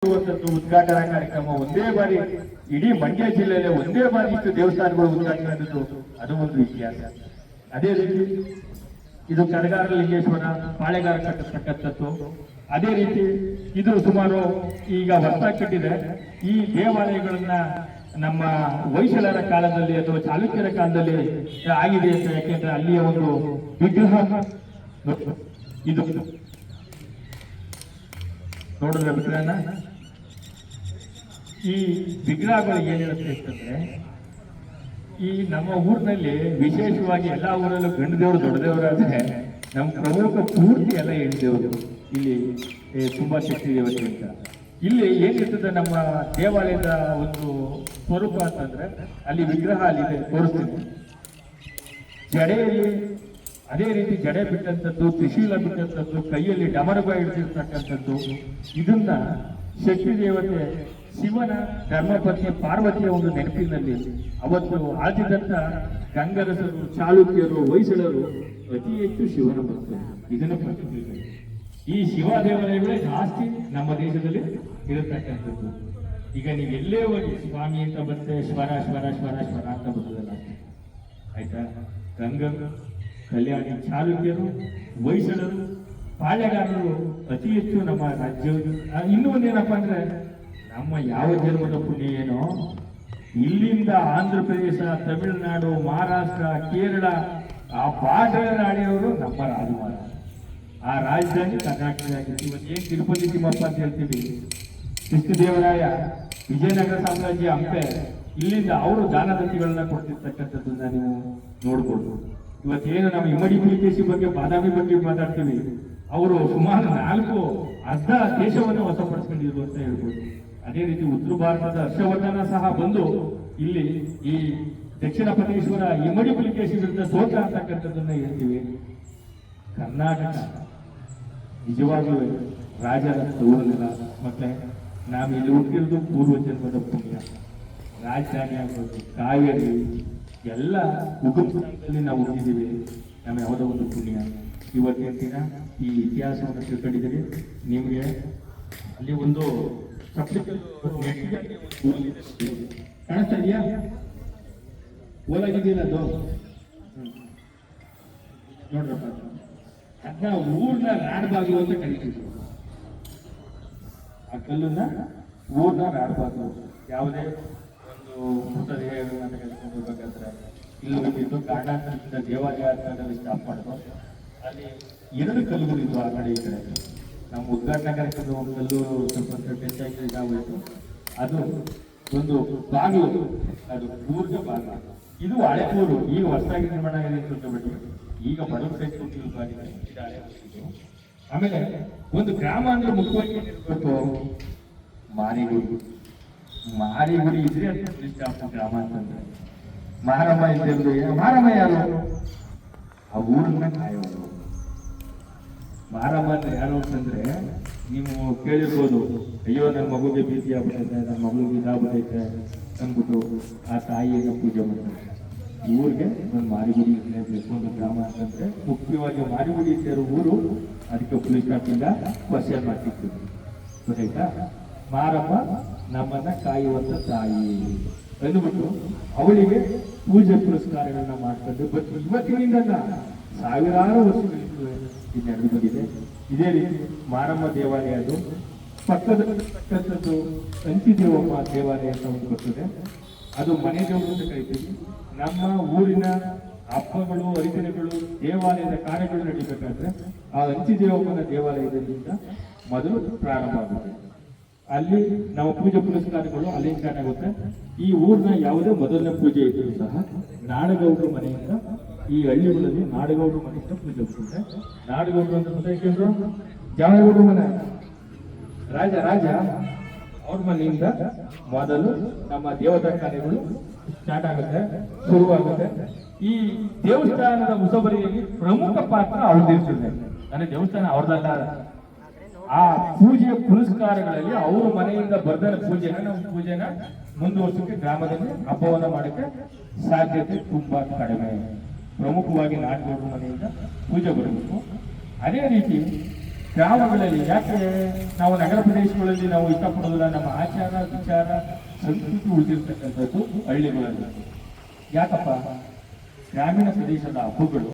ಉದ್ಘಾಟನಾ ಕಾರ್ಯಕ್ರಮ ಒಂದೇ ಬಾರಿ ಇಡೀ ಮಂಡ್ಯ ಜಿಲ್ಲೆಯಲ್ಲಿ ಒಂದೇ ಬಾರಿ ಇಷ್ಟು ದೇವಸ್ಥಾನಗಳು ಉದ್ಘಾಟನೆ ಆಗಿದ್ದು ಅದು ಒಂದು ಇತಿಹಾಸ. ಅದೇ ರೀತಿ ಇದು ಕಡಗಾರ ಲಿಂಗೇಶ್ವರ ಪಾಳೆಗಾರ ಕಟ್ಟತಕ್ಕಂಥದ್ದು. ಅದೇ ರೀತಿ ಇದು ಸುಮಾರು ಈಗ ಹೊಸದಾಗಿ ಕಟ್ಟಿದೆ. ಈ ದೇವಾಲಯಗಳನ್ನ ನಮ್ಮ ಹೊಯ್ಸಳರ ಕಾಲದಲ್ಲಿ ಅಥವಾ ಚಾಲುಕ್ಯರ ಕಾಲದಲ್ಲಿ ಆಗಿದೆ ಅಂತ. ಯಾಕೆಂದ್ರೆ ಅಲ್ಲಿಯ ಒಂದು ವಿಗ್ರಹ ಇದು ನೋಡಿದ್ರೆ ವಿಗ್ರಹನ ಈ ವಿಗ್ರಹಗಳು ಏನ್ ಹೇಳುತ್ತೆ ಅಂತಂದ್ರೆ, ಈ ನಮ್ಮ ಊರಿನಲ್ಲಿ ವಿಶೇಷವಾಗಿ ಎಲ್ಲಾ ಊರಲ್ಲೂ ಗಂಡು ದೇವರು ದೊಡ್ಡ ದೇವರಾದ್ರೆ ನಮ್ಮ ಪ್ರಮುಖ ಪೂರ್ತಿ ಎಲ್ಲ ಹೆಣ್ದೇವರು ಇಲ್ಲಿ ತುಂಬಾ ಶಕ್ತಿ ದೇವತೆ ಅಂತ. ಇಲ್ಲಿ ಏನಿರ್ತದೆ ನಮ್ಮ ದೇವಾಲಯದ ಒಂದು ಸ್ವರೂಪ ಅಂತಂದ್ರೆ ಅಲ್ಲಿ ವಿಗ್ರಹ ಅಲ್ಲಿದೆ, ತೋರಿಸ್ತೀನಿ. ಜಡೆಯಲ್ಲಿ ಅದೇ ರೀತಿ ಜಡೆ ಬಿಟ್ಟಂಥದ್ದು, ತ್ರಿಶೂಲ ಬಿಟ್ಟಂಥದ್ದು, ಕೈಯಲ್ಲಿ ಡಮರುಗ ಹಿಡಿದಿರ್ತಕ್ಕಂಥದ್ದು. ಇದನ್ನ ಶಕ್ತಿ ದೇವತೆ ಶಿವನ ಧರ್ಮಪತ್ನಿ ಪಾರ್ವತಿಯ ಒಂದು ನೆನಪಿನಲ್ಲಿ ಅವತ್ತು ಆಳಿದಂತ ಗಂಗರಸರು, ಚಾಲುಕ್ಯರು, ಹೊಯ್ಸಳರು ಅತಿ ಹೆಚ್ಚು ಶಿವನ ಭಕ್ತರು. ಇದನ್ನು ಪ್ರತಿನಿಧಿಸಿದ್ದಾರೆ. ಈ ಶಿವ ದೇವಾಲಯಗಳೇ ಜಾಸ್ತಿ ನಮ್ಮ ದೇಶದಲ್ಲಿ ಇರತಕ್ಕಂಥದ್ದು. ಈಗ ನೀವು ಎಲ್ಲೇ ಹೋಗಿ ಸ್ವಾಮಿ ಅಂತ ಬರುತ್ತೆ, ಶ್ವರ ಶ್ವರ ಶ್ವರ ಶ್ವರ ಅಂತ ಬರ್ತದಲ್ಲ, ಆಯ್ತಾ? ಗಂಗರು, ಕಲ್ಯಾಣಿ, ಚಾಲುಕ್ಯರು, ಹೊಯ್ಸಳರು, ಪಾಳೆಗಾರರು ಅತಿ ಹೆಚ್ಚು ನಮ್ಮ ರಾಜ್ಯ. ಇನ್ನೂ ಒಂದೇನಪ್ಪ ಅಂದ್ರೆ, ನಮ್ಮ ಯಾವ ಜನ್ಮದ ಪುಣ್ಯ ಏನೋ ಇಲ್ಲಿಂದ ಆಂಧ್ರ ಪ್ರದೇಶ, ತಮಿಳುನಾಡು, ಮಹಾರಾಷ್ಟ್ರ, ಕೇರಳ ಆ ಬಾರ್ಡರ್ ನಾಡಿನವರು ನಮ್ಮ ರಾಜಮಾರ. ಆ ರಾಜಧಾನಿ ಕರ್ನಾಟಕದಾಗಿತ್ತು. ಇವತ್ತೇನು ತಿರುಪತಿ ತಿಮ್ಮಪ್ಪ ಅಂತ ಹೇಳ್ತೀವಿ, ಕೃಷ್ಣದೇವರಾಯ, ವಿಜಯನಗರ ಸಾಮ್ರಾಜ್ಯ, ಹಂಪೆ, ಇಲ್ಲಿಂದ ಅವರು ದಾನದತ್ತಿಗಳನ್ನ ಕೊಡ್ತಿರ್ತಕ್ಕಂಥದ್ದನ್ನ ನೀವು ನೋಡ್ಬೋದು. ಇವತ್ತೇನು ನಮ್ಮ ಇಮ್ಮಡಿ ಪುಲಿಕೇಶಿ ಬಗ್ಗೆ, ಬಾದಾಮಿ ಬಗ್ಗೆ ಮಾತಾಡ್ತೀವಿ, ಅವರು ಸುಮಾರು ಅರ್ಧ ದೇಶವನ್ನು ವಶಪಡಿಸ್ಕೊಂಡಿದ್ರು ಅಂತ ಹೇಳ್ಬೋದು. ಅದೇ ರೀತಿ ಉತ್ತರ ಭಾರತದ ಹರ್ಷವರ್ಧನ ಸಹ ಬಂದು ಇಲ್ಲಿ ಈ ದಕ್ಷಿಣ ಪರಮೇಶ್ವರ ಇಮ್ಮಡಿ ಪುಲಿಕೇಶಿ ವಿರುದ್ಧ ಸೋತ ಅಂತಕ್ಕಂಥದ್ದನ್ನ ಹೇಳ್ತೀವಿ. ಕರ್ನಾಟಕ ನಿಜವಾಗ್ಲೂ ರಾಜರ ಊರಲ್ಲ. ಮತ್ತೆ ನಾವು ಇಲ್ಲಿ ಹುಟ್ಟಿರೋದು ಪೂರ್ವ ಜನ್ಮದ ಪುಣ್ಯ. ರಾಜಧಾನಿ ಆಗ್ಬೋದು, ಕಾವೇರಿ ಎಲ್ಲ ಉಗಮದಲ್ಲಿ ನಾವು ಹುಟ್ಟಿದ್ದೀವಿ. ನಮ್ಮ ಯಾವುದೋ ಒಂದು ಪುಣ್ಯ. ಇವತ್ತಿನ ದಿನ ಈ ಇತಿಹಾಸವನ್ನು ತಿಳ್ಕೊಂಡಿದ್ದೀರಿ. ನಿಮಗೆ ಅಲ್ಲಿ ಒಂದು ಕಾಣಿಸ್ತಾ ಇದೆಯಾ? ಓಲಾಗಿದೆಯಲ್ಲ ಅದು, ನೋಡ್ರಪ್ಪ. ಅದನ್ನ ಊರ್ನ ರಾಡ್ಬಾಗ್ಲು ಅಂತ ಕರೀತಿದ್ರು. ಆ ಕಲ್ಲನ್ನ ಊರ್ನ ರಾಡ್ಬಾಗ್ಲು. ಯಾವುದೇ ಒಂದು ಮೃತದೇಹಗಳನ್ನ ತೆಗೆದುಕೊಂಡು ಹೋಗ್ಬೇಕಾದ್ರೆ ಇಲ್ಲಿ ಹೋಗಿದ್ದು ಕಾರಣಾಂತರದಿಂದ ದೇವಾಲಯದಲ್ಲಿ ಸ್ಟಾಪ್ ಮಾಡೋದು. ಅಲ್ಲಿ 2 ಕಲ್ಲುಗಳಿದ್ವು ಆ ಕಡೆ ಈ ಕಡೆ. ನಮ್ಮ ಉದ್ಘಾಟನಾ ಕಾರ್ಯಕ್ರಮದ ಒಂದು ಕಲ್ಲು ಸ್ವಲ್ಪ ಹೆಚ್ಚಾಗಿ ಇದಾಗೋಯ್ತು. ಅದು ಒಂದು ಬಾಗಿಲು, ಅದು ಊರ್ನ ಬಾಗಿಲು. ಇದು ಹಳೆ ಊರು, ಈಗ ಹೊಸದಾಗಿ ನಿರ್ಮಾಣ ಆಗಿದೆ ಅಂತ. ಈಗ ಬಡವರಿಗೆ ಬಾಗಿಲು ಇದು ಹಳೆ ಊರು. ಆಮೇಲೆ ಒಂದು ಗ್ರಾಮ ಅಂದ್ರೆ ಮುಖ್ಯವಾಗಿ ಏನಿರ್ಬೇಕು, ಮಾರಿಗುಡಿ. ಮಾರಿಗುಡಿ ಇದ್ರೆ ಅದು ಗ್ರಾಮ ಅಂತಂದ್ರೆ. ಮಾರಮ್ಮ ಇದ್ದರು. ಮಾರಮ್ಮ ಯಾರು? ಆ ಊರನ್ನ ಕಾಯೋರು. ಮಾರಮ್ಮ ಅಂದ್ರೆ ಯಾರು ಅಂತಂದ್ರೆ, ನೀವು ಕೇಳಿರ್ಬೋದು, ಅಯ್ಯೋ ನನ್ನ ಮಗುಗೆ ಭೀತಿ ಆಗ್ಬಿಟ್ಟೈತೆ, ನನ್ನ ಮಗುಗೆ ಇದಾಗ್ಬಿಟ್ಟೈತೆ ಅಂದ್ಬಿಟ್ಟು ಆ ತಾಯಿಯನ್ನು ಪೂಜೆ ಮಾಡ್ತಾರೆ. ಊರಿಗೆ ಒಂದು ಮಾರಿಗುಡಿ ಇರಲೇಬೇಕು. ಒಂದು ಗ್ರಾಮ ಅಂತಂದ್ರೆ ಮುಖ್ಯವಾಗಿ ಮಾರಿಗುಡಿ ಸೇರೋ ಊರು. ಅದಕ್ಕೆ ಪೊಲೀಸ್ ಸ್ಟಾಫಿಂದ ಕ್ವಶನ್ ಮಾಡ್ತಿರ್ತೀವಿ, ಗೊತ್ತಾಯ್ತಾ? ಮಾರಮ್ಮ ನಮ್ಮನ್ನ ಕಾಯುವಂತ ತಾಯಿ ಅಂದ್ಬಿಟ್ಟು ಅವಳಿಗೆ ಪೂಜೆ ಪುರಸ್ಕಾರಗಳನ್ನ ಮಾಡ್ಕೊಂಡು ಇವತ್ತಿನಿಂದ ಸಾವಿರಾರು ವರ್ಷಗಳಿಂದ ಇದು ನಡೆದು ಬಂದಿದೆ. ಇದೇ ರೀತಿ ಮಾರಮ್ಮ ದೇವಾಲಯ, ಅದು ಪಕ್ಕದಲ್ಲಿರ್ತಕ್ಕಂಥದ್ದು ಅಂಚಿದೇವಮ್ಮ ದೇವಾಲಯ ಅಂತ ಒಂದು ಬರ್ತದೆ. ಅದು ಮನೆ ದೇವರು ಅಂತ ಕರಿತೀವಿ. ನಮ್ಮ ಊರಿನ ಹಬ್ಬಗಳು, ಹರಿದಿನಗಳು, ದೇವಾಲಯದ ಕಾರ್ಯಗಳು ನಡೀಬೇಕಾದ್ರೆ ಆ ಅಂಚಿದೇವಮ್ಮನ ದೇವಾಲಯದಿಂದ ಮೊದಲು ಪ್ರಾರಂಭ ಆಗುತ್ತೆ. ಅಲ್ಲಿ ನಾವು ಪೂಜೆ ಪುರಸ್ಕಾರಗಳು ಅಲ್ಲಿಂದ ಸ್ಟಾರ್ಟ್ ಆಗುತ್ತೆ. ಈ ಊರಿನ ಯಾವುದೇ ಮೊದಲನೇ ಪೂಜೆ ಇದ್ರೂ ಸಹ ನಾಡಗೌಡರ ಮನೆಯಿಂದ, ಈ ಹಳ್ಳಿಗಳಲ್ಲಿ ನಾಡಗೌಡರ ಮನೆಯಿಂದ ಪೂಜೆ ಬರುತ್ತೆ. ನಾಡಗೌಡರು ಅಂತ ಗೊತ್ತಾಯ್ತು, ಜಾನಗೌಡರ ಮನೆ, ರಾಜ ಅವ್ರ ಮನೆಯಿಂದ ಮೊದಲು ನಮ್ಮ ದೇವತಾ ಕಾರ್ಯಗಳು ಸ್ಟಾರ್ಟ್ ಆಗುತ್ತೆ, ಶುರುವಾಗುತ್ತೆ. ಈ ದೇವಸ್ಥಾನದ ಮುಸಬರಿಯಲ್ಲಿ ಪ್ರಮುಖ ಪಾತ್ರ ಅವ್ರದ್ದಿರ್ತದೆ. ಅಂದ್ರೆ ದೇವಸ್ಥಾನ ಅವ್ರದಲ್ಲ, ಆ ಪೂಜೆಯ ಪುರಸ್ಕಾರಗಳಲ್ಲಿ ಅವ್ರ ಮನೆಯಿಂದ ಬರ್ದ ಪೂಜೆನ ಮುಂದುವರ್ಸಕ್ಕೆ ಗ್ರಾಮದಲ್ಲಿ ಹಬ್ಬವನ್ನ ಮಾಡಕ್ಕೆ ಸಾಧ್ಯತೆ ತುಂಬಾ ಕಡಿಮೆ. ಪ್ರಮುಖವಾಗಿ ನಾಡಗೌಡರ ಮನೆಯಿಂದ ಪೂಜೆ ಬರಬೇಕು. ಅದೇ ರೀತಿ ಗ್ರಾಮಗಳಲ್ಲಿ ಯಾಕೆ ನಾವು ನಗರ ಪ್ರದೇಶಗಳಲ್ಲಿ ನಾವು ಇಷ್ಟಪಡೋದಿಲ್ಲ, ನಮ್ಮ ಆಚಾರ ವಿಚಾರ ಸಂಸ್ಕೃತಿ ಉಳಿದಿರ್ತಕ್ಕಂಥದ್ದು ಹಳ್ಳಿಗಳಲ್ಲಿ. ಯಾಕಪ್ಪ? ಗ್ರಾಮೀಣ ಪ್ರದೇಶದ ಹಬ್ಬಗಳು